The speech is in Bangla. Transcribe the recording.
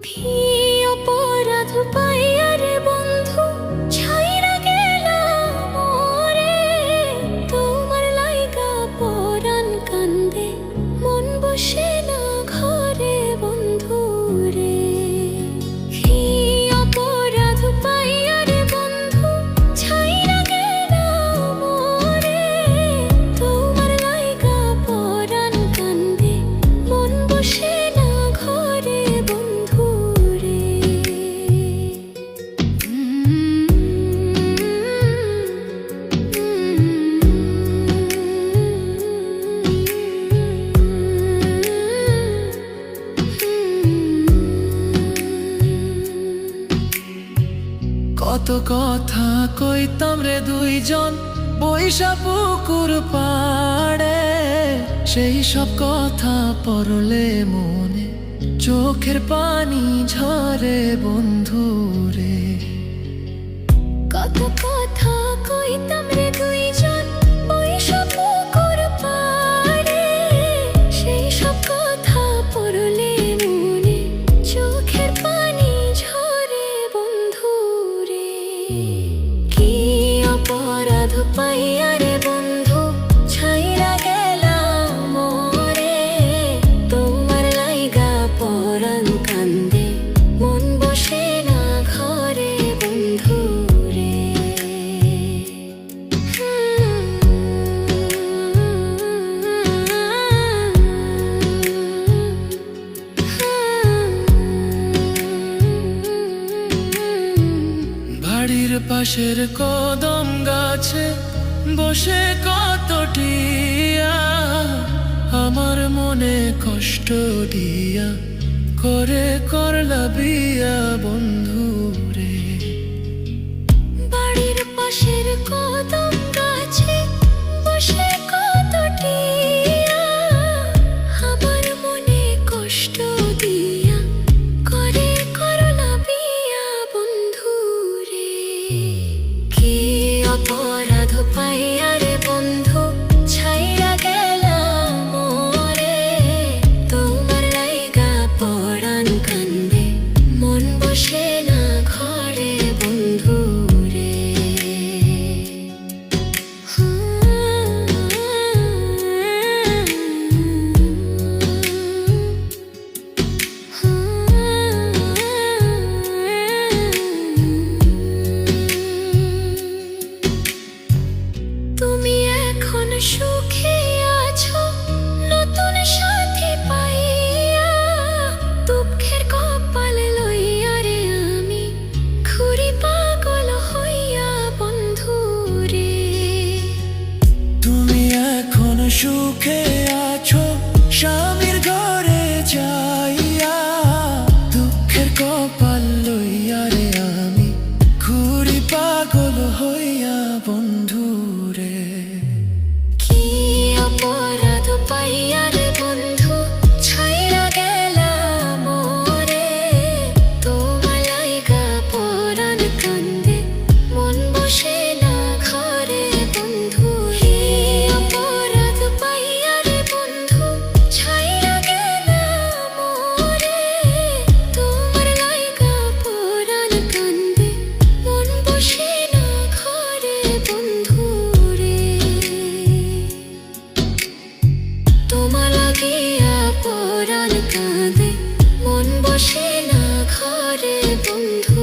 কি অপরাধ পাইয়া রে বন্ধু ছাইরা গেলাম মোরে, তোমার লাইগা পরাণ কান্দে মন বসে না ঘরে বন্ধু রে। কি অপরাধ পাইয়া রে বন্ধু ছাইরা গেলাম মোরে, তোমার লাইগা পরাণ কান্দে মন বসে না ঘরে বন্ধু রে। কত কথা কইতাম রে দুইজন বৈশা পুকুর পাড়ে, সেই সব কথা পড়লে মনে চোখের পানি ঝরে বন্ধু রে। কত কথা কইতাম রে দুইজন বৈশা পুকুর পাড়ে, সেই সব কথা পড়লে মনে চোখের পানি ঝরে বন্ধু রে। কি অপরাধ পাইয়া রে বন্ধু ছাইরা গেলাম মোরে, তোমার লাইগা পরাণ কান্দে মন বসে না ঘরে বন্ধু রে। বাড়ির পাশের কদম গাছে বসে কত টিয়া, আমার মনে কষ্ট দিয়া করে করলা বিয়া বন্ধু রে। বাড়ির পাশের কদম গাছে বসে কত টিয়া, আমার মনে কষ্ট দিয়া করে করলা বিয়া বন্ধু রে। কি অপরাধ পাইয়া রে বন্ধু ছাইরা গেলাম মোরে, তোমার লাইগা পরাণ কান্দে মন বসে না ঘরে বন্ধু রে। তুমি এখন সুখে আছো নতুন সাথী পাইয়া, দুঃখের কপাল লইয়া রে আমি ঘুরি পাগল হইয়া বন্ধু রে। তুমি এখন সুখে আছো স্বামীর ঘরে যাইয়া, দুঃখের কপাল লইয়া রে আমি ঘুরি পাগল হইয়া বন্ধু রে। কি অপরাধ পাইয়া রে বন্ধু ছাইরা গেলাম মোরে, তোমার লাইগা পরাণ কান্দে মন বসে না ঘরে বন্ধু রে। অপরাধ পাইয়া রে বন্ধু ছাইরা গেলাম মোরে, তোমার লাইগা পরাণ কান্দে মন বসে না ঘরে বন্ধু রে। তোমার লাগিয়া পরাণ কাঁদে মন বসে না ঘরে বন্ধু।